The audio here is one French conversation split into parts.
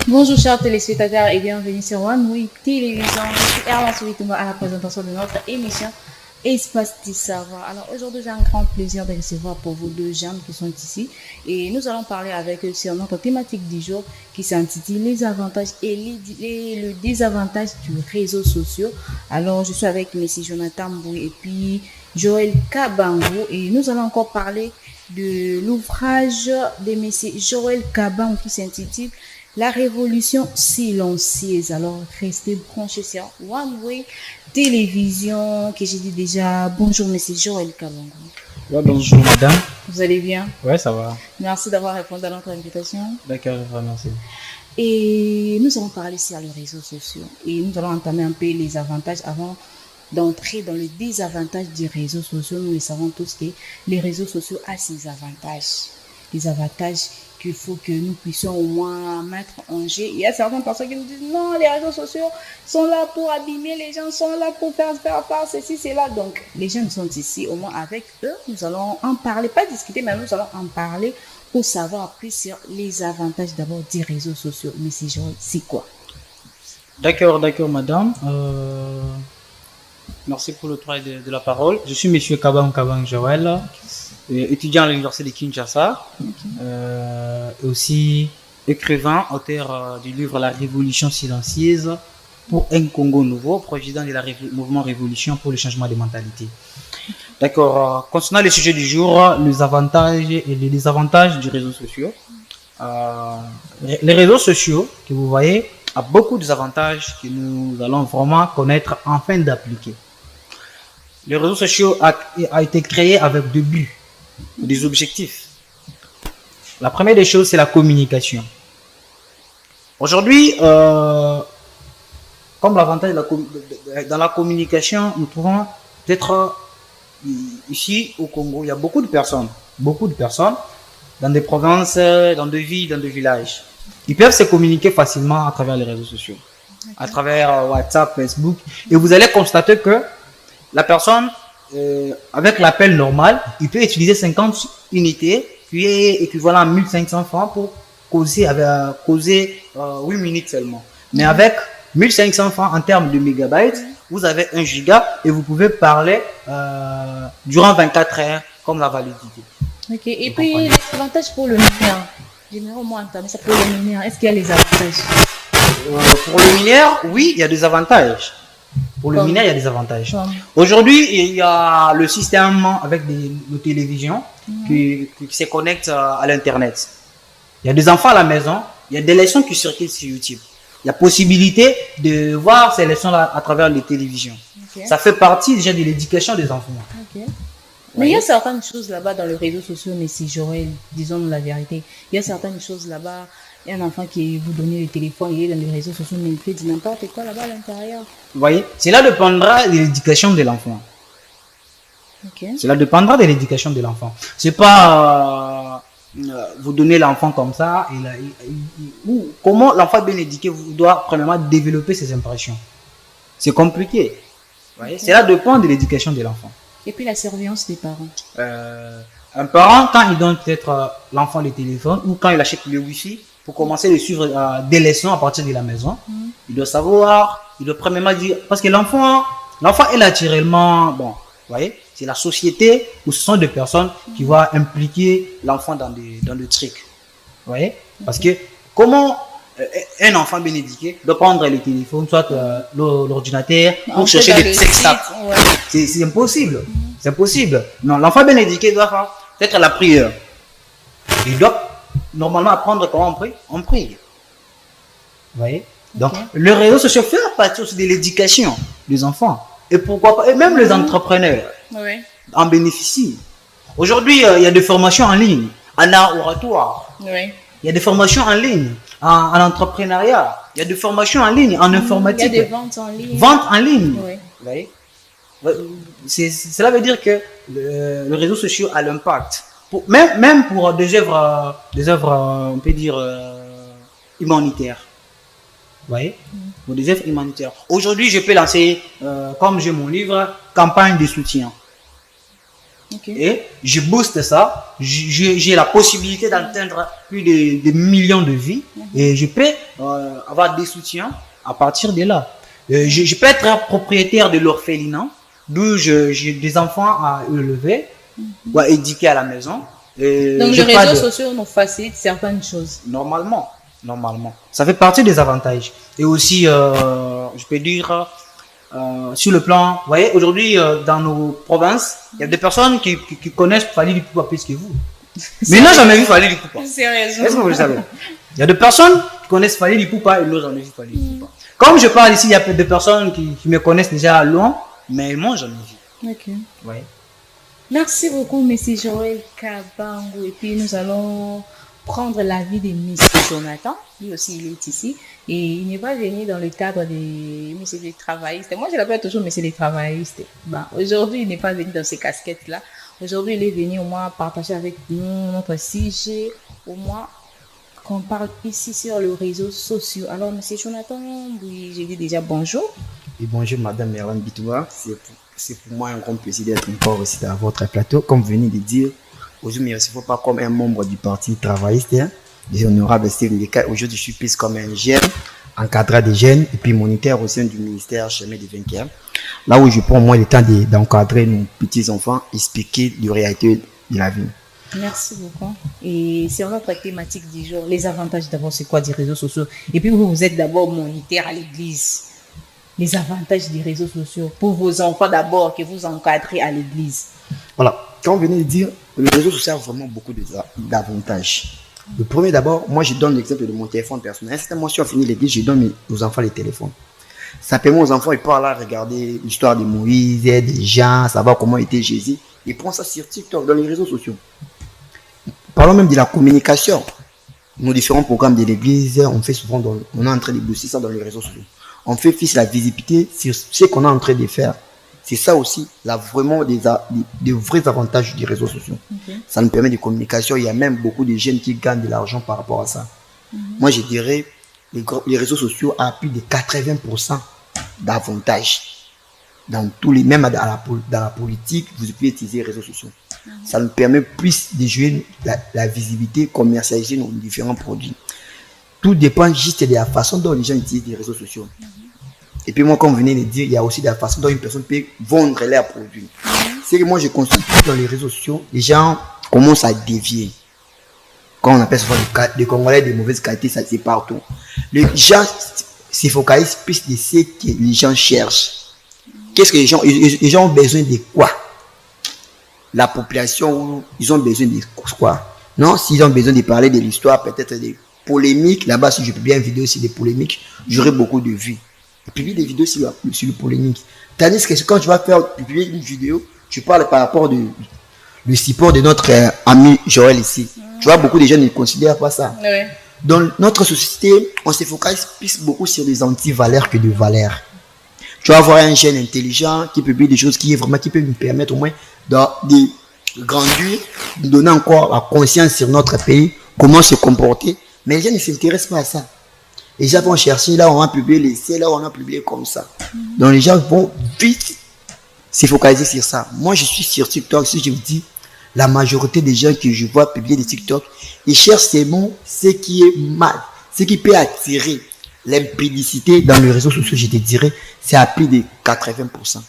Bonjour chers téléspectateurs et bienvenue sur One Way Télévision. Je suis Erwan Soulitouma à la présentation de notre émission Espace du Savoir. Alors aujourd'hui j'ai un grand plaisir de recevoir pour vous deux jeunes qui sont ici et nous allons parler avec eux sur notre thématique du jour qui s'intitule les avantages et le désavantage du réseau social. Alors je suis avec M. Jonathan Mbou et puis Joël Kabangou et nous allons encore parler de l'ouvrage de M. Joël Kabangou qui s'intitule La révolution silencieuse. Alors, restez branchés sur One Way Télévision, que j'ai dit déjà. Bonjour, monsieur Joël Kabangou. Ouais, bonjour, madame. Vous allez bien? Ouais, ça va. Merci d'avoir répondu à notre invitation. D'accord, merci. Et nous allons parler sur les réseaux sociaux. Et nous allons entamer un peu les avantages avant d'entrer dans le désavantage des réseaux sociaux. Nous le savons tous que les réseaux sociaux ont ses avantages. Les avantages qu'il faut que nous puissions au moins mettre en jeu. Il y a certaines personnes qui nous disent non, les réseaux sociaux sont là pour abîmer, les gens sont là pour faire ceci, cela. Donc, les jeunes sont ici, au moins avec eux, nous allons en parler, pas discuter, mais nous allons en parler pour savoir plus sur les avantages d'abord des réseaux sociaux. Mais c'est quoi? D'accord, madame. Merci pour le travail de la parole. Je suis monsieur Kabang Joël, étudiant à l'université de Kinshasa, et aussi écrivain, auteur du livre La Révolution silencieuse pour un Congo nouveau, président du mouvement Révolution pour le changement des mentalités. D'accord, concernant le sujet du jour, les avantages et les désavantages des réseaux sociaux. Les réseaux sociaux que vous voyez ont beaucoup d'avantages que nous allons vraiment connaître afin d'appliquer. Les réseaux sociaux ont été créés avec deux buts, des objectifs. La première des choses, c'est la communication. Aujourd'hui, comme l'avantage dans la communication, nous trouvons peut-être ici au Congo, il y a beaucoup de personnes dans des provinces, dans des villes, dans des villages. Ils peuvent se communiquer facilement à travers les réseaux sociaux, à travers WhatsApp, Facebook. Et vous allez constater que la personne, avec l'appel normal, il peut utiliser 50 unités, qui est équivalent à 1500 francs pour causer 8 minutes seulement. Mais avec 1500 francs en termes de mégabytes, vous avez 1 giga et vous pouvez parler durant 24 heures comme la validité. Ok, et puis les avantages pour le mineur. J'aimerais au moins entamer ça pour le mineur. Est-ce qu'il y a les avantages? Pour le mineur, oui, il y a des avantages. Pour le mineur, il y a des avantages. Aujourd'hui, il y a le système avec nos télévisions qui se connectent à l'Internet. Il y a des enfants à la maison, il y a des leçons qui circulent sur YouTube. Il y a possibilité de voir ces leçons-là à travers les télévisions. Okay. Ça fait partie déjà de l'éducation des enfants. Okay. Mais il y a certaines choses là-bas dans les réseaux sociaux, mais si j'aurais, disons la vérité, il y a certaines choses là-bas. Il y a un enfant qui vous donne le téléphone, il est dans les réseaux sociaux, mais il fait n'importe quoi là-bas à l'intérieur. Vous voyez, cela dépendra de l'éducation de l'enfant. Okay. Cela dépendra de l'éducation de l'enfant. C'est pas vous donner l'enfant comme ça. Comment l'enfant bien éduqué doit premièrement développer ses impressions. C'est compliqué. Vous voyez, cela dépend de l'éducation de l'enfant. Et puis la surveillance des parents. Un parent, quand il donne peut-être l'enfant le téléphone ou quand il achète le Wi-Fi, pour commencer à suivre des leçons à partir de la maison, il doit savoir, il doit premièrement dire, parce que l'enfant est naturellement, bon, vous voyez, c'est la société où ce sont des personnes qui vont impliquer l'enfant dans des trucs. Vous voyez, parce que comment un enfant bien éduqué doit prendre le téléphone, soit l'ordinateur, pour chercher des textes. C'est impossible. C'est impossible. Non, l'enfant bien éduqué doit faire peut-être la prière. Il doit normalement apprendre comment on prie. Vous voyez? Donc, le réseau social fait partie aussi de l'éducation des enfants. Et pourquoi pas, et même les entrepreneurs en bénéficient. Aujourd'hui, il y a des formations en ligne, en art oratoire. Il y a des formations en ligne, en entrepreneuriat. Il y a des formations en ligne, en informatique. Il y a des ventes en ligne. Ventes en ligne. Vous voyez? Cela veut dire que le réseau social a l'impact. Même pour des œuvres, on peut dire, humanitaires. Vous voyez? Pour des œuvres humanitaires. Aujourd'hui, je peux lancer, comme j'ai mon livre, campagne de soutien. Et je booste ça. J'ai la possibilité d'atteindre plus de millions de vies. Et je peux avoir des soutiens à partir de là. Je peux être propriétaire de l'orphelinat, d'où j'ai des enfants à élever ou à éduquer à la maison. Donc les réseaux sociaux nous facilitent certaines choses. Normalement. Ça fait partie des avantages. Et aussi, je peux dire, sur le plan, vous voyez, aujourd'hui, dans nos provinces, il y a des personnes qui connaissent Fally Ipupa plus que vous. Mais ils n'ont jamais vu Fally Ipupa. Sérieusement. Est-ce que vous le savez? Il y a des personnes qui connaissent Fally Ipupa et ils n'ont jamais vu Fally Ipupa. Comme je parle ici, il y a des personnes qui me connaissent déjà loin, mais ils m'ont jamais vu. Ok. Oui. Merci beaucoup, M. Joël Kabango. Et puis, nous allons prendre l'avis de M. Jonathan. Lui aussi, il est ici. Et il n'est pas venu dans le cadre des M. les travaillistes. Moi, je l'appelle toujours M. les travaillistes. Ben, aujourd'hui, il n'est pas venu dans ces casquettes-là. Aujourd'hui, il est venu au moins partager avec nous notre sujet, au moins qu'on parle ici sur les réseaux sociaux. Alors, M. Jonathan, oui, j'ai dit déjà bonjour. Et bonjour, Madame Merlane Bitoua. C'est pour moi un grand plaisir d'être encore ici dans votre plateau. Comme vous venez de dire, aujourd'hui, je ne suis pas comme un membre du Parti travailliste. Des honorables Steve Ndeka. Aujourd'hui, je suis plus comme un jeune, encadrant des jeunes et puis moniteur au sein du ministère Chemin des Vainqueurs. Là où je prends moins le temps d'encadrer nos petits-enfants, expliquer les réalités de la vie. Merci beaucoup. Et sur notre thématique du jour, les avantages d'abord, c'est quoi des réseaux sociaux? Et puis vous êtes d'abord moniteur à l'église. Les avantages des réseaux sociaux pour vos enfants d'abord que vous encadrez à l'église. Voilà, quand on venait de dire, le réseau social a vraiment beaucoup d'avantages. Le premier d'abord, moi je donne l'exemple de mon téléphone personnel. C'est moi, si on finit l'église, je donne aux enfants les téléphones. Ça permet aux enfants, ils peuvent aller regarder l'histoire de Moïse, des gens, savoir comment était Jésus. Ils prennent ça sur TikTok, dans les réseaux sociaux. Parlons même de la communication. Nos différents programmes de l'église, on fait souvent, on est en train de bosser ça dans les réseaux sociaux. On fait fixe la visibilité sur ce qu'on est en train de faire. C'est ça aussi, là, vraiment des vrais avantages des réseaux sociaux. Okay. Ça nous permet de communication. Il y a même beaucoup de jeunes qui gagnent de l'argent par rapport à ça. Moi, je dirais, les réseaux sociaux ont plus de 80% d'avantages. Dans tous les, même dans la politique, vous pouvez utiliser les réseaux sociaux. Ça nous permet plus de jouer la visibilité, commercialiser nos différents produits. Tout dépend juste de la façon dont les gens utilisent les réseaux sociaux. Et puis moi, comme vous venez de dire, il y a aussi de la façon dont une personne peut vendre leurs produits. C'est que moi, je constate que dans les réseaux sociaux, les gens commencent à dévier. Quand on appelle souvent les Congolais de mauvaise qualité, ça c'est partout. Les gens se focalisent plus de ce que les gens cherchent. Qu'est-ce que les gens ont besoin de quoi? La population, ils ont besoin de quoi? Non, s'ils ont besoin de parler de l'histoire, peut-être des polémiques, là-bas, si je publie une vidéo sur des polémiques, j'aurai beaucoup de vues. Je publie des vidéos sur les polémiques. Tandis que quand tu vas publier une vidéo, tu parles par rapport du support de notre ami Joël ici. Tu vois, beaucoup de gens ne considèrent pas ça. Ouais. Dans notre société, on se focalise plus beaucoup sur des anti-valeurs que de valeurs. Tu vas avoir un jeune intelligent qui publie des choses qui peut nous permettre au moins de grandir, de donner encore la conscience sur notre pays, comment se comporter. Mais les gens ne s'intéressent pas à ça. Les gens vont chercher, là on a publié l'essai, là on a publié comme ça. Donc les gens vont vite se focaliser sur ça. Moi je suis sur TikTok, si je vous dis, la majorité des gens que je vois publier des TikTok, ils cherchent ces mots, ce qui est mal, ce qui peut attirer l'impudicité dans les réseaux sociaux, je te dirais, c'est à plus de 80%.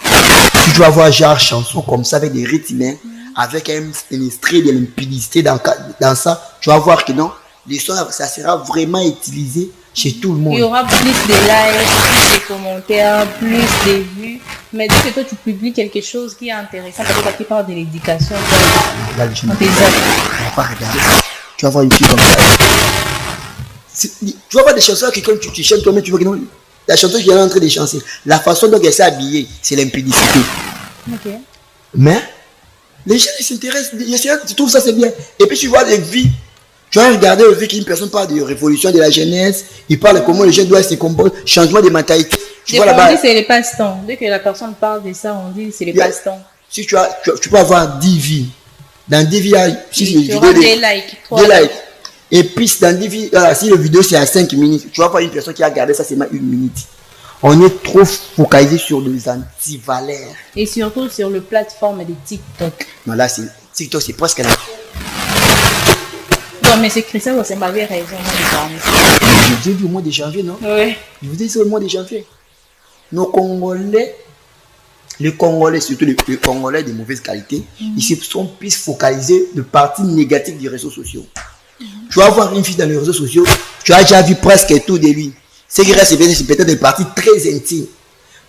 Si tu vas voir genre chanson comme ça avec des rythmes, avec un extrait de l'impudicité dans ça, tu vas voir que non, l'histoire, ça sera vraiment utilisé chez tout le monde. Il y aura plus de likes, plus de commentaires, plus de vues. Mais dès que toi, tu publies quelque chose qui est intéressant, peut-être qui parle de l'éducation, tu vas pas regarder ça. Tu vas voir YouTube comme ça. Tu vas voir des chansons que quand tu chantes toi-même, tu vois que non, la chanson qui est en train de chanter, la façon dont elle s'est habillée, c'est l'impudicité. Okay. Mais les gens s'intéressent, tu trouves ça c'est bien. Et puis tu vois les vies. Tu vas regarder le fait qu'une personne parle de révolution de la jeunesse, il parle de comment les gens doivent se comporter, changement de mentalité. Tu vois là-bas. On dit c'est les passe-temps. Dès que la personne parle de ça, on dit c'est les passe-temps. Si tu peux avoir 10 vies. Dans 10 vies, tu auras des likes. 2 likes. Et puis dans 10 vies, si la vidéo c'est à 5 minutes, tu vas voir une personne qui a regardé ça seulement 1 minute. On est trop focalisé sur les anti-valeurs. Et surtout sur le plateforme de TikTok. Non, là, TikTok, c'est presque là. Non, mais c'est Christian, c'est ma vraie raison. vous ai vu au mois de janvier, non? Oui. Je vous ai dit au mois de janvier. Nos Congolais, les Congolais, surtout les Congolais de mauvaise qualité, ils se sont plus focalisés de parties négatives des réseaux sociaux. Tu vas voir une fille dans les réseaux sociaux, tu as déjà vu presque tout de lui. Ce qui reste, c'est peut-être des parties très intimes.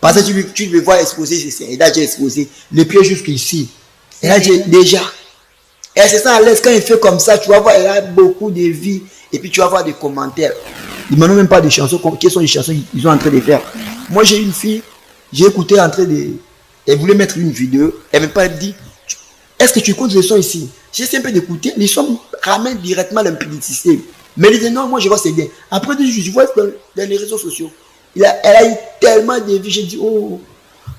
Parce que tu veux voir exposer, elle a déjà exposé les pieds jusqu'ici. Elle a déjà. Elle se sent à l'aise quand elle fait comme ça, tu vas voir, elle a beaucoup de vie. Et puis tu vas voir des commentaires. Ils ne même pas des chansons. Quelles sont les chansons qu'ils sont en train de faire? Moi, j'ai une fille, j'ai écouté en train de. Elle voulait mettre une vidéo. Elle m'a pas dit, est-ce que tu écoutes les sons ici? J'essaie un peu d'écouter. Les sons ramènent directement l'impudicité. Mais elle dit non, moi je vois c'est bien. Après, je vois dans les réseaux sociaux. Elle a eu tellement de vie. J'ai dit, oh,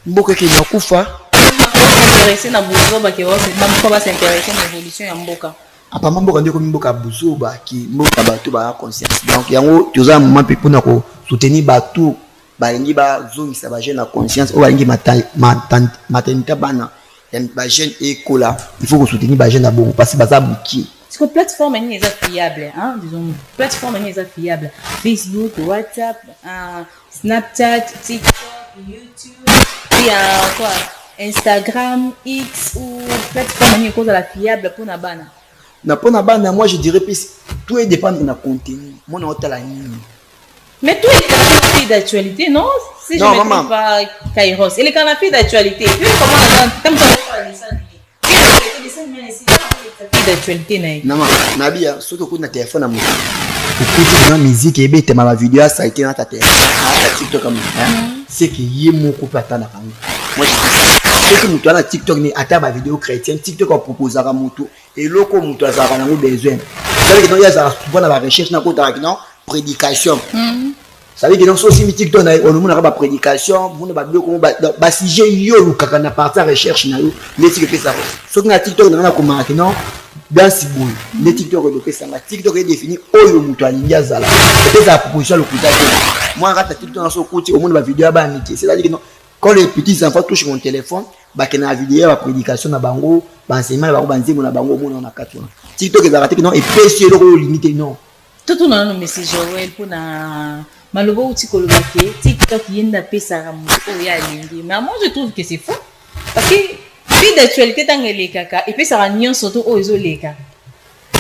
Mboka qui est Koufa. S'intéresser à Bozoba, qui va s'intéresser à l'évolution de Mboka. Apparemment, Mboka dit que Mboka Bozoba, qui Mboka Batou a conscience. Donc, il y a un moment pour soutenir Batou. Balingi ba zone ça va jeune la conscience ou balingi maternité bana ba jeune écola il faut que soutenir ba jeune d'abord parce que baza buki parce que plateforme est fiable hein disons plateforme est fiable Facebook WhatsApp Snapchat TikTok YouTube et quoi Instagram X ou plateforme est cause la fiable pour na bana moi je dirais plus tout dépend de la contenu moi na hôtel la ligne. Mais tout est une d'actualité, non? Si non, je ne me trompe pas, Kairos. Il est quand même d'actualité. Puis comment d'actualité, non, Nabi, surtout quand tu as téléphone à moi. Tu as musique et tu as ma vidéo, ça a été dans ta tête. TikTok comme c'est que y est mon couple à ta moi, je dis ça. C'est que nous, tu as TikTok, ni à ma vidéo chrétienne, TikTok a proposé à Moutou. Et l'autre, nous, tu as besoin. C'est-à-dire que il y a la recherche, non? Prédication. Ça veut dire que dans ce TikTok, on a une prédication, on a un sujet yo kaka na partie recherche na yo, les TikTok ça. Ce que na TikTok on a comment non dans si boule. Les TikTok de ça, TikTok est défini oyo mutu alingia zala. C'est la proposition le kuta. Moi rata TikTok dans ce côté au monde va vidéo ba miki. C'est-à-dire que non quand les petits enfants touchent mon téléphone, ba que na vidéo la prédication na bango, ba enseignement ba banzimo na bango mon na katwa. TikTok est arrêté que non et PC le limité non. Tout on a un message Joël pour na malobo uti kolobake TikTok yenda pesa ramu oya lingi mais moi je trouve que c'est faux parce que puis d'actualité tangele kaka et puis ça ranion surtout ozo leka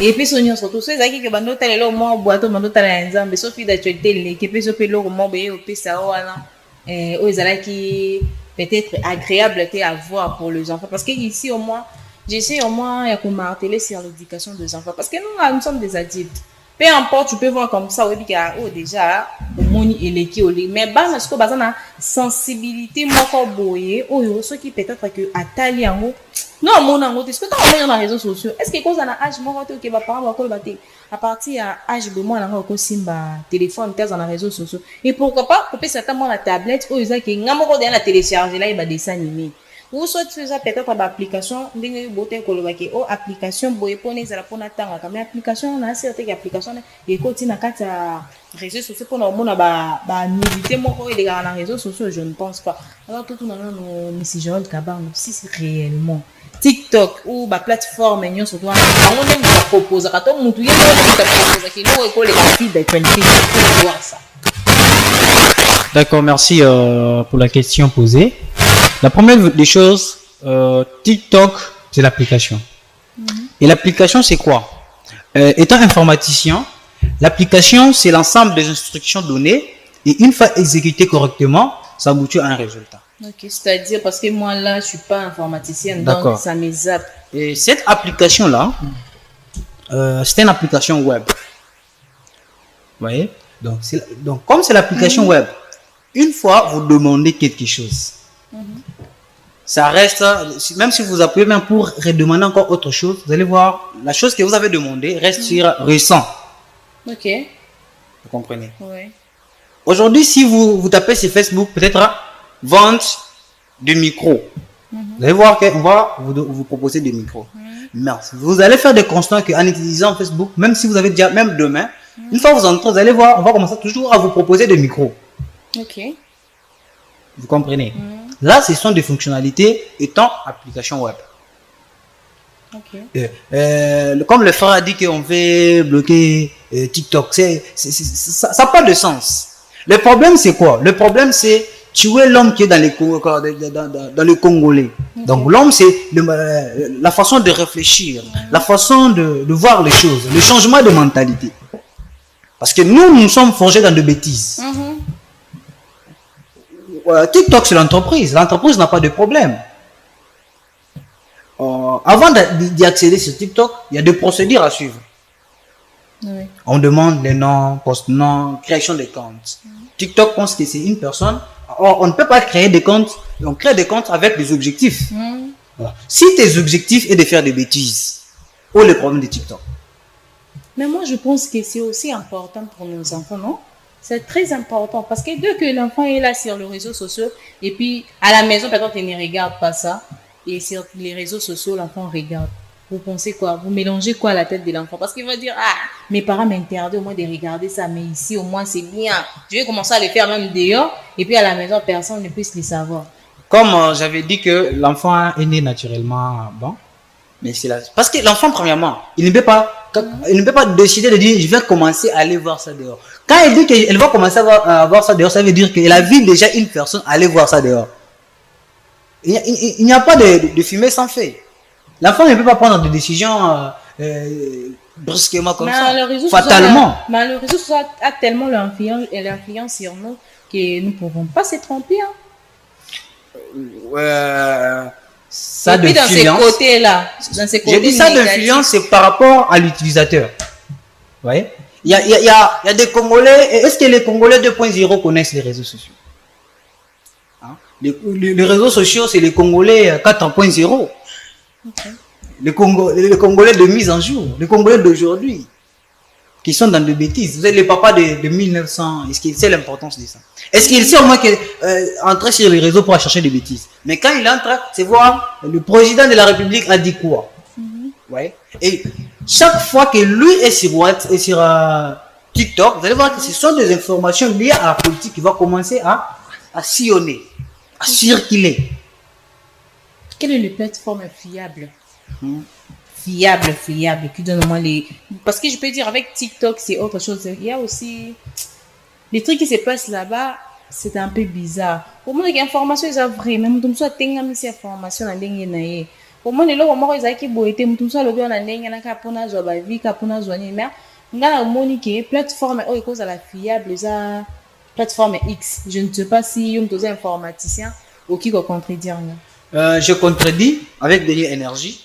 et puis sonyo surtout so ezaki ke bando talelo mo boato bando tala nzambe so puis d'actualité leke puis so pelo mo be o pesa wana o ezalaki peut-être agréable à voir pour les enfants parce que ici au moins j'essaie au moins ya ko marteler sur l'éducation des enfants parce que nous sommes des adultes. Peu importe, tu peux voir comme ça, oui, oh, déjà, au monde il est qui au lit. Mais bah, parce que bah, ça sensibilité, moi, quand boyer, oh, ceux qui peut-être que Atali en haut, non, mon en haut, est-ce que tu as dans les réseaux sociaux? Est-ce que quand on a âge, moi, ok, bah, par exemple, à partir à âge de moi, on a encore simba téléphone, dans les réseaux sociaux. Et pourquoi pas, couper certainement la tablette, oh, ils ont qui, n'a pas la télécharger là, il va dessin animé. Ou soit tu fais peut-être une application ndenge bote kolobaki o application boye pone za la pona tanga comme application na certaines applications et continue na kati réseaux sociaux pour na ba militer moko et les gars dans réseaux sociaux je ne pense pas alors tout na no monsieur Joël Kabar si c'est réellement TikTok ou ba plateforme nyo surtout on même propose ka to mutu yé ta propose ki no ko les filles d'actualité pour voir ça. D'accord, merci pour la question posée. La première des choses, TikTok, c'est l'application. Et l'application, c'est quoi? Étant informaticien, l'application, c'est l'ensemble des instructions données et une fois exécutées correctement, ça aboutit à un résultat. Ok, c'est-à-dire parce que moi là, je suis pas informaticienne, donc ça me zappe. Et cette application-là, c'est une application web. Vous voyez? Donc, comme c'est l'application web, une fois vous demandez quelque chose, ça reste, même si vous appuyez même pour redemander encore autre chose, vous allez voir, la chose que vous avez demandé reste sur récent. Ok. Vous comprenez? Oui. Aujourd'hui, si vous tapez sur Facebook, peut-être vente de micros. Vous allez voir qu'on va vous proposer des micros. Mais vous allez faire des constats qu'en utilisant Facebook, même si vous avez déjà, même demain, une fois que vous entrez, vous allez voir, on va commencer toujours à vous proposer des micros. Ok. Vous comprenez? Là, ce sont des fonctionnalités étant application web. Ok. Comme le frère a dit qu'on veut bloquer TikTok, ça n'a pas de sens. Le problème, c'est quoi? Le problème, c'est tuer l'homme qui est dans le Congolais. Okay. Donc, l'homme, c'est la façon de réfléchir, la façon de voir les choses, le changement de mentalité. Parce que nous sommes forgés dans de bêtises. TikTok, c'est l'entreprise. L'entreprise n'a pas de problème. Avant d'y accéder sur TikTok, il y a des procédures à suivre. Oui. On demande les noms, post-noms, création des comptes. TikTok pense que c'est une personne. Or, on ne peut pas créer des comptes. On crée des comptes avec des objectifs. Voilà. Si tes objectifs est de faire des bêtises, où est le problème de TikTok? Mais moi, je pense que c'est aussi important pour nos enfants, non? C'est très important parce que dès que l'enfant est là sur les réseaux sociaux et puis à la maison, peut-être qu'il ne regarde pas ça. Et sur les réseaux sociaux, l'enfant regarde. Vous pensez quoi? Vous mélangez quoi à la tête de l'enfant? Parce qu'il va dire, ah, mes parents m'interdisent au moins de regarder ça, mais ici, au moins, c'est bien. Je vais commencer à le faire même dehors. Et puis à la maison, personne ne puisse le savoir. Comme j'avais dit que l'enfant est né naturellement bon. Mais c'est là. Parce que l'enfant, premièrement, il ne peut pas décider de dire, je vais commencer à aller voir ça dehors. Quand il dit qu'elle va commencer à voir ça dehors, ça veut dire qu'elle a vu déjà une personne aller voir ça dehors. Il n'y a pas de fumée sans feu. L'enfant ne peut pas prendre des décisions brusquement comme ça, fatalement. Mais le réseau social a tellement l'influence sur nous que nous ne pouvons pas se tromper. Ça et puis dans ces côtés-là, je dis ça d'influence, c'est par rapport à l'utilisateur. Vous voyez? Il y a des Congolais. Est-ce que les Congolais 2.0 connaissent les réseaux sociaux? Les réseaux sociaux, c'est les Congolais 4.0. Okay. Les Congolais de mise en jour, les Congolais d'aujourd'hui, qui sont dans des bêtises. Vous êtes les papas de 1900. Est-ce qu'il sait l'importance de ça? Est-ce qu'il sait au moins qu'entrer sur les réseaux pour chercher des bêtises? Mais quand il entre, c'est voir le président de la République a dit quoi. Ouais. Et chaque fois que lui est sur WhatsApp et sur TikTok, vous allez voir que ce sont des informations liées à la politique qui vont commencer à sillonner, à circuler. Quelle est la plateforme fiable? Fiable, qui donne au moins les... Parce que je peux dire, avec TikTok, c'est autre chose. Il y a aussi... Les trucs qui se passent là-bas, c'est un peu bizarre. Pour moi, les informations, c'est vrai. Même si tu as des informations, pour moi, les gens qui ont été boités, tout ça, le bien, on a des mais plateforme, oh, cause à la fiable, ça plateforme X. Je ne sais pas si vous êtes informaticien ou qui va contredire. Je contredis avec de l'énergie.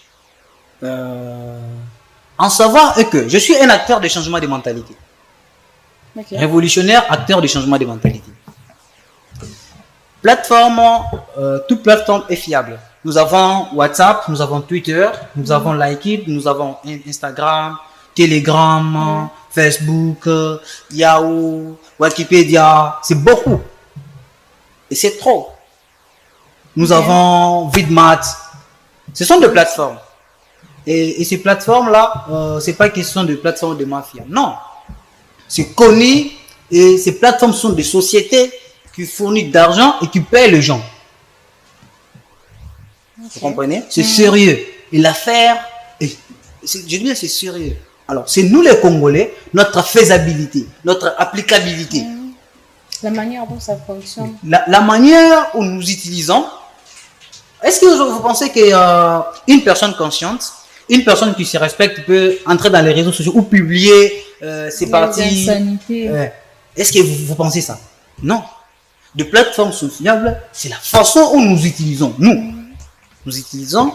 En savoir que je suis un acteur de changement de mentalité. Okay. Révolutionnaire, acteur de changement de mentalité. Toute plateforme est fiable. Nous avons WhatsApp, nous avons Twitter, nous avons Likeit, nous avons Instagram, Telegram, Facebook, Yahoo, Wikipédia. C'est beaucoup. Et c'est trop. Nous avons Vidmat. Ce sont des plateformes. Et ces plateformes-là, c'est pas question de plateformes de mafia. Non. C'est connu. Et ces plateformes sont des sociétés qui fournissent de l'argent et qui paient les gens. Okay. Vous comprenez? C'est sérieux. Et l'affaire, je dis bien c'est sérieux. Alors, c'est nous les Congolais, notre faisabilité, notre applicabilité. La manière dont ça fonctionne. La manière où nous utilisons. Est-ce que vous pensez qu'une personne consciente, une personne qui se respecte peut entrer dans les réseaux sociaux ou publier ses parties? Est-ce que vous pensez ça? Non. De plateformes sont fiables, c'est la façon où nous utilisons. Nous utilisons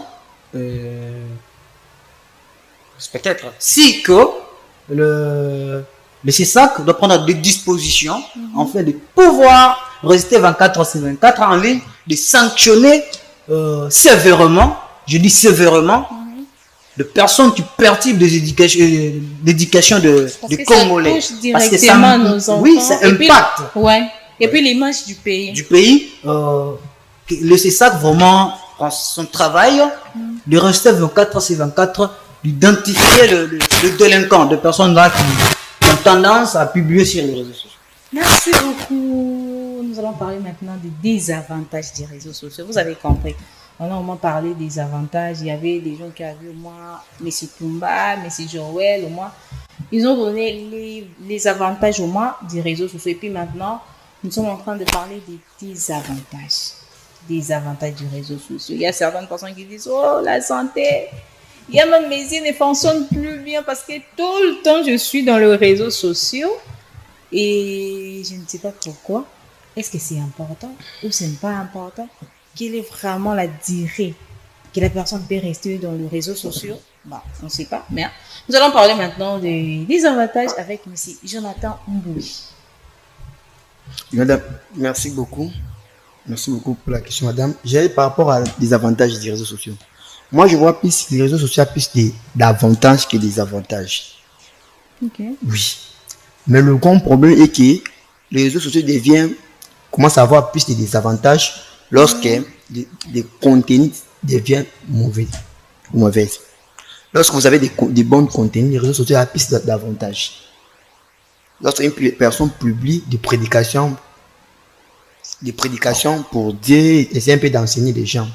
peut-être si que le CESAC doit prendre des dispositions en fait de pouvoir rester 24 sur 24 en ligne, de sanctionner sévèrement, je dis sévèrement, de personnes qui perturbent l'éducation de Congolais. Parce que ça nos enfants. Oui, ça impacte. Et puis l'image du pays. Le CESAC vraiment prend son travail de rester 24 sur 24, d'identifier le délinquant, de personnes là qui ont tendance à publier sur les réseaux sociaux. Merci beaucoup. Nous allons parler maintenant des désavantages des réseaux sociaux. Vous avez compris. On a au moins parlé des avantages. Il y avait des gens qui avaient au moins M. Kumba, M. Joël, au moins. Ils ont donné les avantages au moins des réseaux sociaux. Et puis maintenant, nous sommes en train de parler des désavantages. Des avantages du réseau social. Il y a certaines personnes qui disent, oh, la santé. Il y a même mes yeux ne fonctionnent plus bien parce que tout le temps, je suis dans les réseaux sociaux. Et je ne sais pas pourquoi. Est-ce que c'est important ou ce n'est pas important? Quelle est vraiment la durée que la personne peut rester dans les réseaux sociaux? Bah, on ne sait pas. Mais nous allons parler maintenant des avantages avec M. Jonathan Mboui. Madame, merci beaucoup. Merci beaucoup pour la question, madame. J'ai par rapport à des avantages des réseaux sociaux. Moi, je vois plus les réseaux sociaux plus d'avantages que des avantages. Ok. Oui. Mais le grand problème est que les réseaux sociaux commencent à avoir plus de désavantages lorsque les contenus deviennent mauvais. Lorsque vous avez des bons contenus, les réseaux sociaux ont plus d'avantages. Lorsqu'une personne publie des prédications pour Dieu, essaie un peu d'enseigner les gens,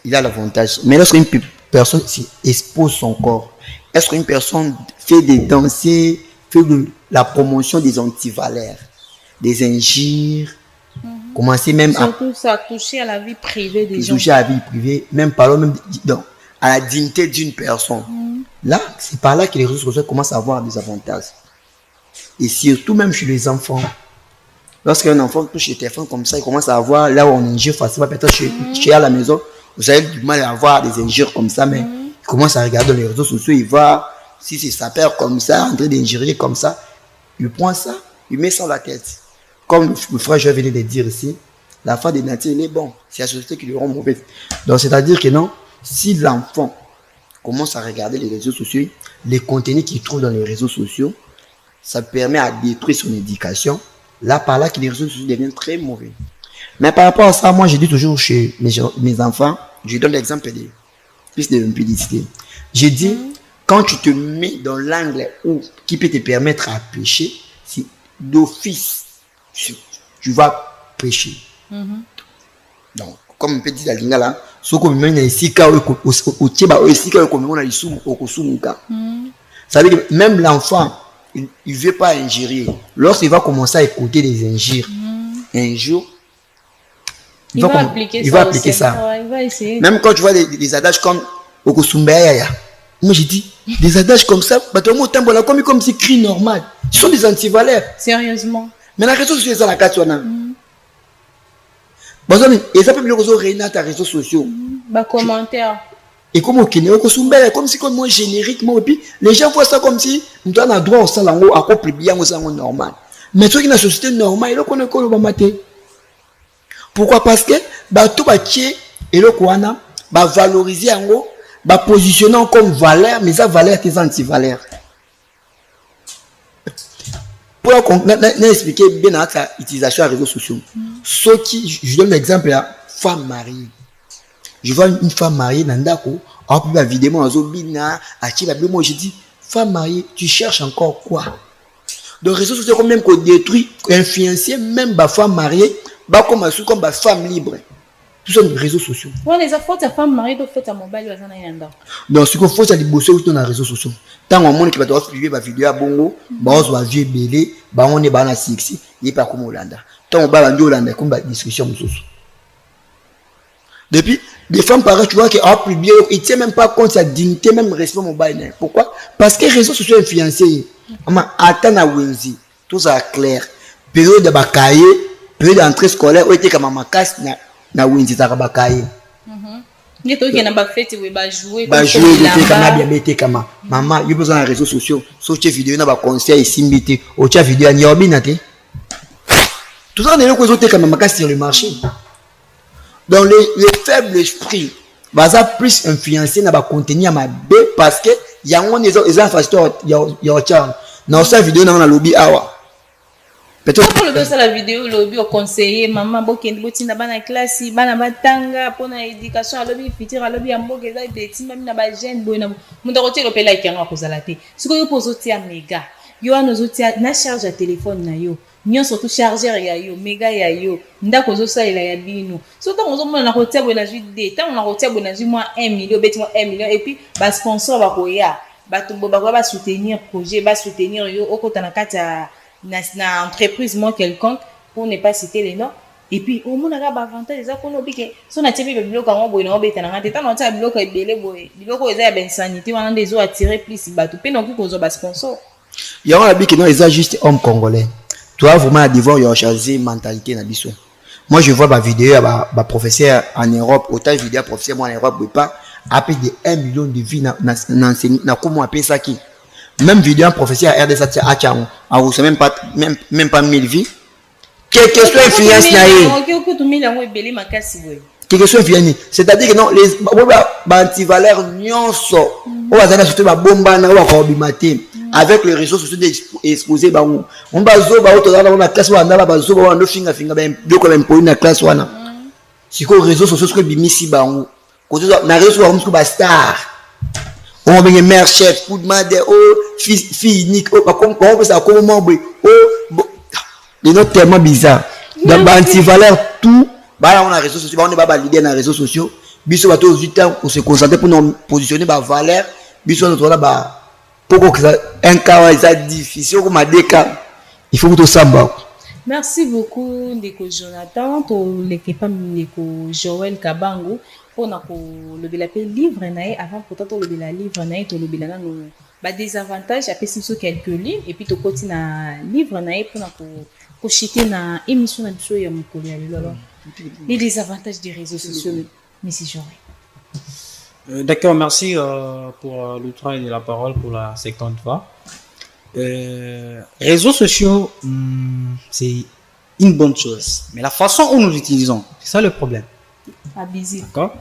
il a l'avantage. Mais lorsqu'une personne expose son corps, lorsqu'une personne fait des danser, fait de la promotion des antivaleurs, des injures, commencer même surtout ça toucher à la vie privée des gens. Toucher à la vie privée, même parlons même à la dignité d'une personne. Là, c'est par là que les réseaux sociaux commencent à avoir des avantages. Et surtout même chez les enfants. Lorsqu'un enfant touche le téléphone comme ça, il commence à avoir là où on injure facilement, peut-être chez à la maison, vous avez du mal à avoir des injures comme ça, mais il commence à regarder les réseaux sociaux, il voit si c'est sa père comme ça, en train d'injurer comme ça, il prend ça, il met ça dans la tête. Comme le frère je venais de dire ici, la fin des nature, il est bon, c'est la société qui le rend mauvaise. Donc c'est-à-dire que non, si l'enfant commence à regarder les réseaux sociaux, les contenus qu'il trouve dans les réseaux sociaux, ça permet à détruire son éducation. Là, par là, que les réseaux sociaux deviennent très mauvais. Mais par rapport à ça, moi, je dis toujours chez mes enfants, je donne l'exemple de plus de publicité. Je dis, quand tu te mets dans l'angle qui peut te permettre à pécher, c'est d'office, tu vas pécher. Donc, comme on peut dire la ligne là, ce qu'on met ici, ça veut dire que même l'enfant, il ne veut pas ingérer. Lorsqu'il va commencer à écouter des injures, un jour, il va appliquer ça. Ouais, il va essayer. Même quand tu vois des adages comme Okosumbaya, moi j'ai dit, des adages comme ça, comme c'est cri normal. Ce sont des antivaleurs. Sérieusement. Mais la réseau social, c'est la carte. Et ça peut me le réunir à réseaux sociaux. Commentaire. Et comme au Kenya, comme si comme moi génériquement, et puis les gens voient ça comme si nous avons droit au salon à quoi publier au salon normal. Mais ceux qui sont dans la société normale, ils connaissent quoi le mater. Pourquoi? Parce que tout bâti et le Kouana va valoriser en haut, va positionner comme valeur, mais ça valeur est anti-valeur. Pour expliquer bien l'utilisation des réseaux sociaux, ceux qui, je donne l'exemple à femme mariée. Je vois une femme mariée, Nandako, a pu la vidéo, moi je dis, femme mariée, tu cherches encore quoi? Donc, les réseaux sociaux, même qu'on détruit, influencer, même ma femme mariée, comme ma femme libre. Tout ça, les réseaux sociaux. Ouais, les affaires de femme mariée, donc faites à mobile, donc, ce qu'il faut, c'est de bosser dans les réseaux sociaux. Tant qu'on monde qui va te suivre ma vidéo à Bongo, on va vieux belé, on est dans la sexy, il n'est pas comme Hollande. Tant on va en Hollande, comme la discussion. Depuis, les femmes pareilles, tu vois qu'ils ont publié, ils ne tiennent même pas compte de sa dignité, même respect mobile. Pourquoi? Parce que les réseaux sociaux influencés. Attends à Wenzi, tout ça clair. Période de bakaye, période d'entrée scolaire, où était comme ma casse na Wenzi, ça va bakaye. Il y a des fêtes où ils jouer. Maman, il y a besoin des réseaux sociaux. Sauf que vidéo, il y a des conseils ici, ou tu as vidéo à Niobin. Tout ça, on est là pour les comme ma casse sur le marché. Donc, les faibles esprits, ça plus influencé dans le contenu à ma B parce que il y a un facteur, il y a autre. Dans cette vidéo, dans la lobby, peut-être que le la vidéo, le lobby au conseiller, maman, bokendi botina bana classe, bana batanga, pour la éducation, à lobby futur, à lobby amboke, ça petit même na ba jeune boy na. Mon doroté le pela qui a cause la té. Ce que vous posez à méga. yo wana ozotia na charge ya telefone na yo nyonso to chargeur ya yo mega ya yo ndako ozosalela ya bino so ntango ozomona na kotia boye na jus d ntango na kotia boye na jus mwa 1 million obeti mwa 1 million et puis basponsor bakoya bato bakoya basoutenir projet basoutenir yo okota na kati ya na entreprise moi quelconque pour ne pas citer les noms et puis omonaka baavantage eza kuna obike so natie mpe biloko yango boye na obetananga te ntango natia biloko ebele boye biloko eza ya bainsanité wana nde ezoattire plus bato mpe nakoki kozwa basponsor yango na biki non eza juste homme congolais toi vraiment à devoir y changer mentalité na biso moi je vois ba vidéo ya ba professeur en Europe autant vidéo professeur moi en Europe boye pas à plus de 1 million de vies na comment appeler ça qui même vidéo professeur à RDC a tiango a vous même pas 1000 vies quelque chose influence na quelque chose influence c'est-à-dire que non les ba anti-valeurs nyonso o bazana surtout ba bomba na wa ko bimate avec les réseaux sociaux exposés ba on bazo ba auto dans la classe wana ba bazo ba ndo finga ba biloko ba impoli na classe wana siko réseaux sociaux ko bimisi ba kozo na réseaux sociaux ba star on va mère chef coup de madé oh fille unique oh comme on peut ça comment oh les notes tellement bizarre dans ba anti-valeur tout ba on a réseaux sociaux on est ba leader na réseaux sociaux biso ba to 8 ans on se concentrer pour nous positionner ba valeur biso notre là ba pourquoi un cas est difficile comme à des cas il faut que tout ça va. Merci beaucoup Ndeko Jonathan to l'équipe Ndeko Joël Kabango pour na ko le livre nae avant pourtant to le livre nae to le bilanga no ba désavantages après si quelques lignes et puis to continue na livre nae pour na ko chiter na émission na biso ya mokolo ya lelo les désavantages des réseaux sociaux monsieur Joël. D'accord, merci pour le travail de la parole pour la 50e fois. Réseaux sociaux, c'est une bonne chose. Mais la façon où nous l'utilisons, c'est ça le problème. D'accord?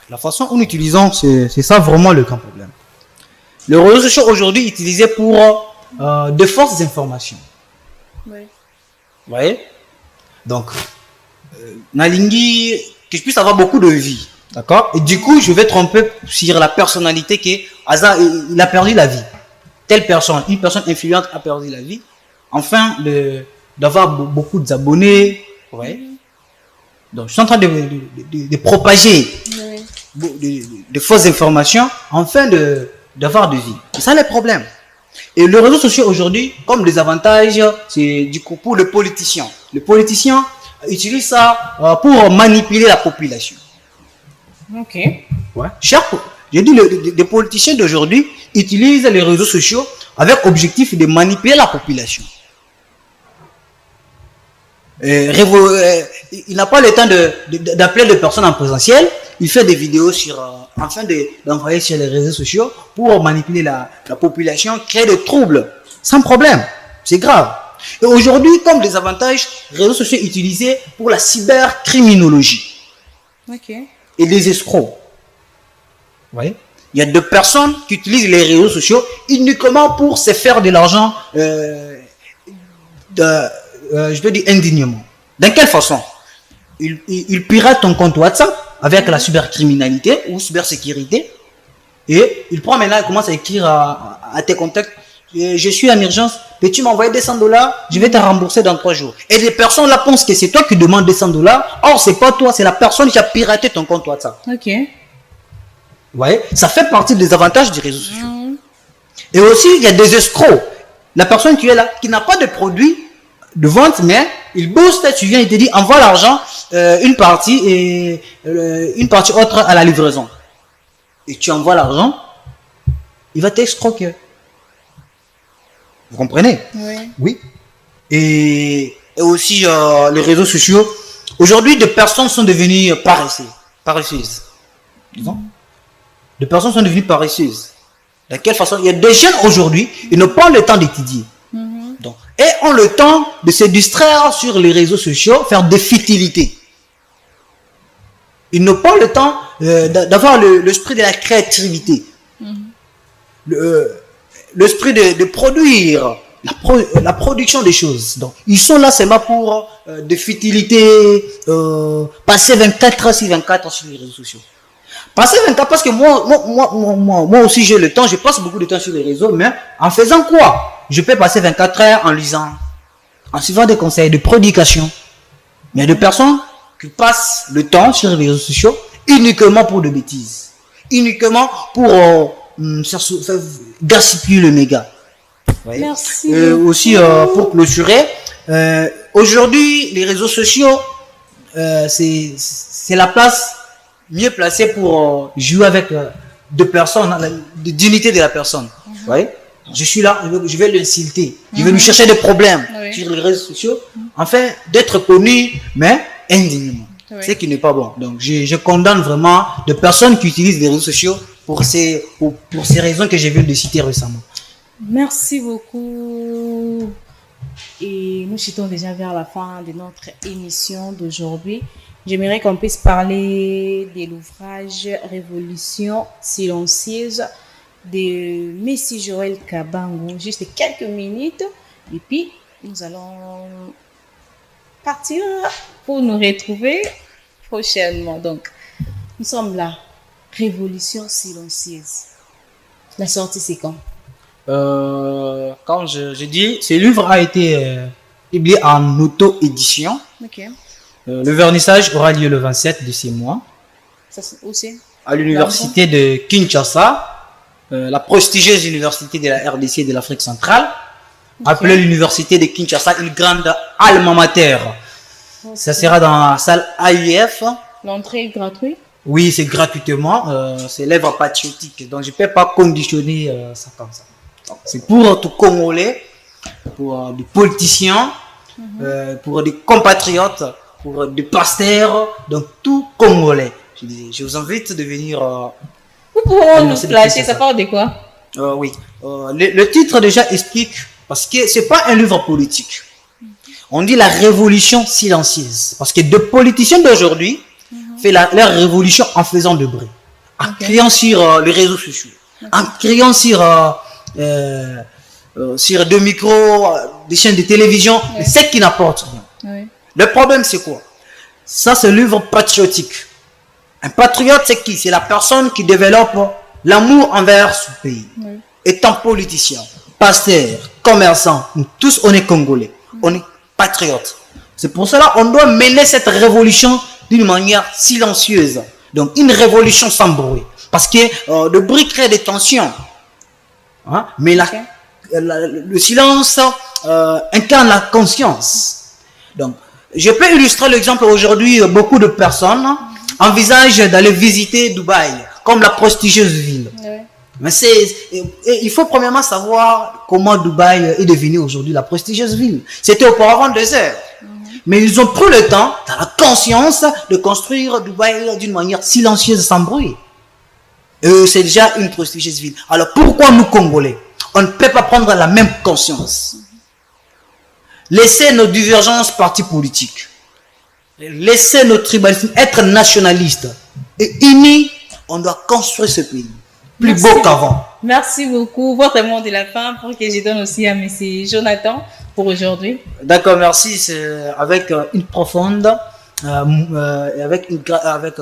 La façon où nous l'utilisons, c'est ça vraiment le grand problème. Les réseaux sociaux aujourd'hui utilisés pour de fausses informations. Oui. Vous voyez? Donc, Nalingi, que je puisse avoir beaucoup de vie. D'accord? Et du coup, je vais tromper sur la personnalité qui il a perdu la vie. Telle personne, une personne influente a perdu la vie. Enfin, d'avoir beaucoup d'abonnés. Vous voyez? Donc, je suis en train de propager de fausses informations afin d'avoir de vie. C'est ça le problème. Et les réseaux sociaux aujourd'hui, comme des avantages, c'est du coup pour le politicien. Le politicien utilise ça pour manipuler la population. Ok. Ouais. J'ai dit, les politiciens d'aujourd'hui utilisent les réseaux sociaux avec objectif de manipuler la population. Il n'a pas le temps d'appeler les personnes en présentiel. Il fait des vidéos afin d'envoyer sur les réseaux sociaux pour manipuler la population, créer des troubles. Sans problème. C'est grave. Et aujourd'hui, comme des avantages, les réseaux sociaux utilisés pour la cybercriminologie. Ok. Et des escrocs. Vous voyez? Il y a des personnes qui utilisent les réseaux sociaux uniquement pour se faire de l'argent, je veux dire indignement. Dans quelle façon? Ils piratent ton compte WhatsApp avec la cybercriminalité ou cybersécurité et il prend maintenant, il commence à écrire à tes contacts. Je suis en urgence, peux-tu m'envoyer $200? Je vais te rembourser dans 3 jours. Et les personnes là pensent que c'est toi qui demandes $200. Or, c'est pas toi, c'est la personne qui a piraté ton compte WhatsApp. Ok. Vous voyez? Ça fait partie des avantages des réseaux sociaux. Et aussi, il y a des escrocs. La personne qui est là, qui n'a pas de produit de vente, mais il booste, tu viens, il te dit, envoie l'argent, une partie et une partie autre à la livraison. Et tu envoies l'argent, il va t'escroquer. Vous comprenez? Oui. Oui. Et aussi, les réseaux sociaux. Aujourd'hui, des personnes sont devenues paresseuses. Disons. Des personnes sont devenues paresseuses. De quelle façon? Il y a des jeunes aujourd'hui, ils n'ont pas le temps d'étudier. Donc, et ont le temps de se distraire sur les réseaux sociaux, faire des futilités. Ils n'ont pas le temps d'avoir l'esprit de la créativité. L'esprit de produire, la production des choses. Donc, ils sont là seulement pour des futilités, passer 24 heures sur 24 heures sur les réseaux sociaux. Passer 24 parce que moi aussi j'ai le temps, je passe beaucoup de temps sur les réseaux, mais en faisant quoi? je peux passer 24 heures en lisant, en suivant des conseils de prédication. Mais il y a des personnes qui passent le temps sur les réseaux sociaux uniquement pour de bêtises. Uniquement pour gaspiller le méga. Merci. Aussi, pour clôturer, aujourd'hui, les réseaux sociaux, c'est la place mieux placée pour jouer avec deux personnes, d'unité de la personne. Vous voyez? Je suis là, je vais l'insulter, je vais lui chercher des problèmes sur les réseaux sociaux, afin d'être connu, mais indignement. C'est qui n'est pas bon. Donc, je condamne vraiment de personnes qui utilisent les réseaux sociaux pour ces raisons que je viens de citer récemment. Merci beaucoup. Et nous chutons déjà vers la fin de notre émission d'aujourd'hui. J'aimerais qu'on puisse parler de l'ouvrage Révolution silencieuse de Messie Joël Kabango. Juste quelques minutes et puis nous allons partir pour nous retrouver prochainement. Donc, nous sommes là. Révolution silencieuse. La sortie, c'est quand? Quand je dis, ce livre a été publié en auto-édition. Ok. Le vernissage aura lieu le 27 de ce mois. Ça, c'est aussi à l'université de Kinshasa, la prestigieuse université de la RDC et de l'Afrique centrale, appelée l'université de Kinshasa, une grande alma mater. Ça sera dans la salle AUF. L'entrée est gratuite? Oui, c'est gratuitement. C'est l'œuvre patriotique. Donc, je ne peux pas conditionner ça comme ça. C'est pour tout Congolais, pour des politiciens, pour des compatriotes, pour des pasteurs, donc tout Congolais. Je vous invite de venir. Vous pouvez nous flasher, ça parle de quoi? Oui. Le titre déjà explique, parce que ce n'est pas un livre politique. On dit la révolution silencieuse. Parce que des politiciens d'aujourd'hui font leur révolution en faisant de bruit, en criant sur les réseaux sociaux, en criant sur des micros, des chaînes de télévision, c'est qui n'apporte rien. Le problème, c'est quoi? Ça, c'est le livre patriotique. Un patriote, c'est qui? C'est la personne qui développe l'amour envers son pays. Étant politicien, pasteur, commerçant, nous tous, on est Congolais. On est patriotes. C'est pour cela qu'on doit mener cette révolution d'une manière silencieuse. Donc, une révolution sans bruit. Parce que le bruit crée des tensions. Hein? Mais le silence incarne la conscience. Donc, je peux illustrer l'exemple aujourd'hui. Beaucoup de personnes envisagent d'aller visiter Dubaï comme la prestigieuse ville. Mais il faut premièrement savoir comment Dubaï est devenu aujourd'hui la prestigieuse ville. C'était auparavant désert. Mais ils ont pris le temps, dans la conscience, de construire Dubaï d'une manière silencieuse, sans bruit. Et c'est déjà une prestigieuse ville. Alors pourquoi nous, Congolais, on ne peut pas prendre la même conscience? Laissez nos divergences partis politiques. Laissez nos tribalismes être nationalistes. Et unis, on doit construire ce pays. Plus beau qu'avant. Merci beaucoup. Votre mot de la fin pour que je donne aussi à M. Jonathan pour aujourd'hui. D'accord, merci. C'est avec une profonde, avec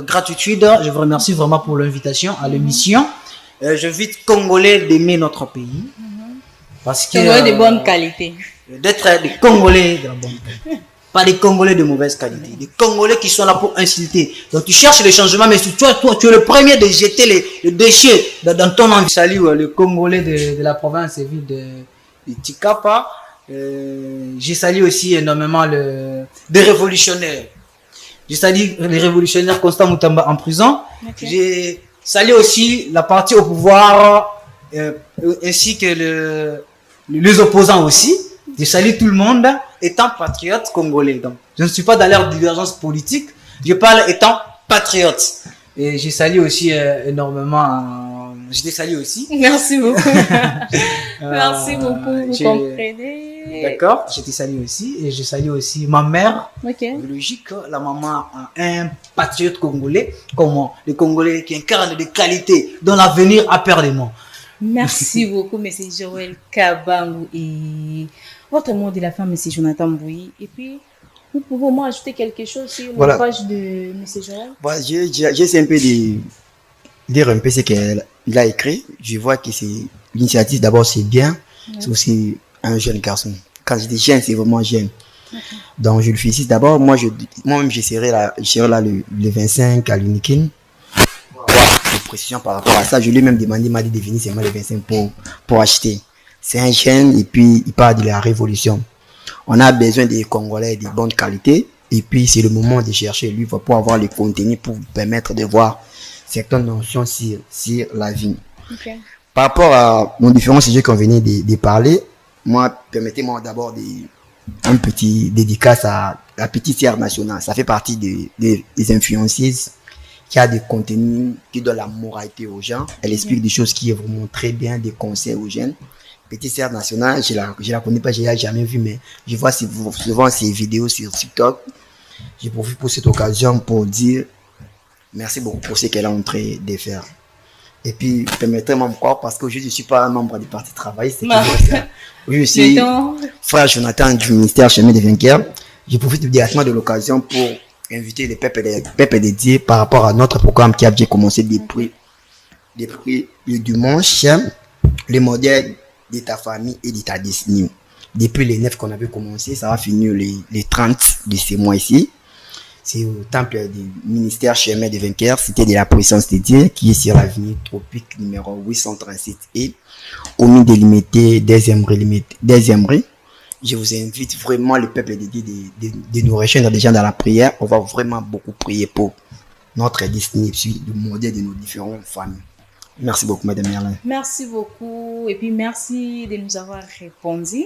gratitude. Je vous remercie vraiment pour l'invitation à l'émission. J'invite Congolais d'aimer notre pays. Parce que Congolais de bonne qualité. D'être des Congolais de la bonne qualité. Pas des Congolais de mauvaise qualité. Des Congolais qui sont là pour insulter. Donc tu cherches le changement, mais toi, tu es le premier de jeter les déchets dans ton envie. Salut le Congolais de la province et ville de Tikapa. J'ai salué aussi énormément des révolutionnaires. J'ai salué les révolutionnaires Constant Moutamba en prison. J'ai salué aussi la partie au pouvoir ainsi que les opposants aussi. Je salue tout le monde étant patriote congolais. Donc, je ne suis pas dans leur divergence politique. Je parle étant patriote. Et je salue aussi énormément. Je te salue aussi. Merci beaucoup. Merci beaucoup. Vous comprenez. D'accord. Je te salue aussi. Et je salue aussi ma mère. Biologique. La maman, un patriote congolais. Comme les Congolais qui incarnent des qualités dont l'avenir a peur de moi. Merci beaucoup, M. Joël Kabango. Et votre mot de la fin, M. Jonathan Mbouyi. Et puis, vous pouvez moi ajouter quelque chose sur la page de M. Joël? Voilà, j'essaie un peu de lire un peu ce qu'il a écrit. Je vois que c'est l'initiative, d'abord, c'est bien. C'est aussi un jeune garçon. Quand je dis jeune, c'est vraiment jeune. Donc, je le félicite. D'abord, moi-même, je serai là le 25 à l'Unikin. Pour avoir des précisions par rapport à ça. Je lui ai même demandé, il m'a dit de venir seulement le 25 pour acheter. C'est un jeune et puis il parle de la révolution. On a besoin des Congolais de bonne qualité. Et puis, c'est le moment de chercher lui pour avoir le contenu pour vous permettre de voir certaines notions sur la vie. Ok. Par rapport à nos différents sujets qu'on venait de parler, moi, permettez-moi d'abord un petit dédicace à la petite sœur nationale. Ça fait partie des influenceuses qui a des contenus qui donnent la moralité aux gens. Elle explique des choses qui est vraiment très bien, des conseils aux jeunes. Petite sœur nationale, je la connais pas, je l'ai jamais vue, mais je vois souvent ses vidéos sur TikTok. J'ai profité pour cette occasion pour dire merci beaucoup pour ce qu'elle est en train de faire. Et puis, permettez-moi encore, parce qu'aujourd'hui, je ne suis pas un membre du Parti Travail, c'est toujours ça. Je suis frère Jonathan du ministère Chemin des Vainqueurs. Je profite directement de l'occasion pour inviter les peuples dédiés par rapport à notre programme qui a déjà commencé depuis le dimanche, les modèles de ta famille et de ta destinée. Depuis les 9 qu'on avait commencé, ça va finir les 30 de ces mois ici. C'est au temple du ministère Chemin des Vainqueurs, cité de la puissance de Dieu, qui est sur l'avenue Tropique numéro 837 et au milieu délimité des Aimeries. Je vous invite vraiment le peuple de Dieu de nous rejoindre déjà dans la prière. On va vraiment beaucoup prier pour notre destinée, puis le modèle de nos différentes familles. Merci beaucoup, Madame Merlin. Merci beaucoup et puis merci de nous avoir répondu.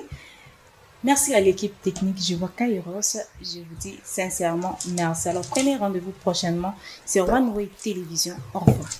Merci à l'équipe technique. Je vois Kairos. Je vous dis sincèrement merci. Alors prenez rendez-vous prochainement sur One Way Télévision. Au revoir.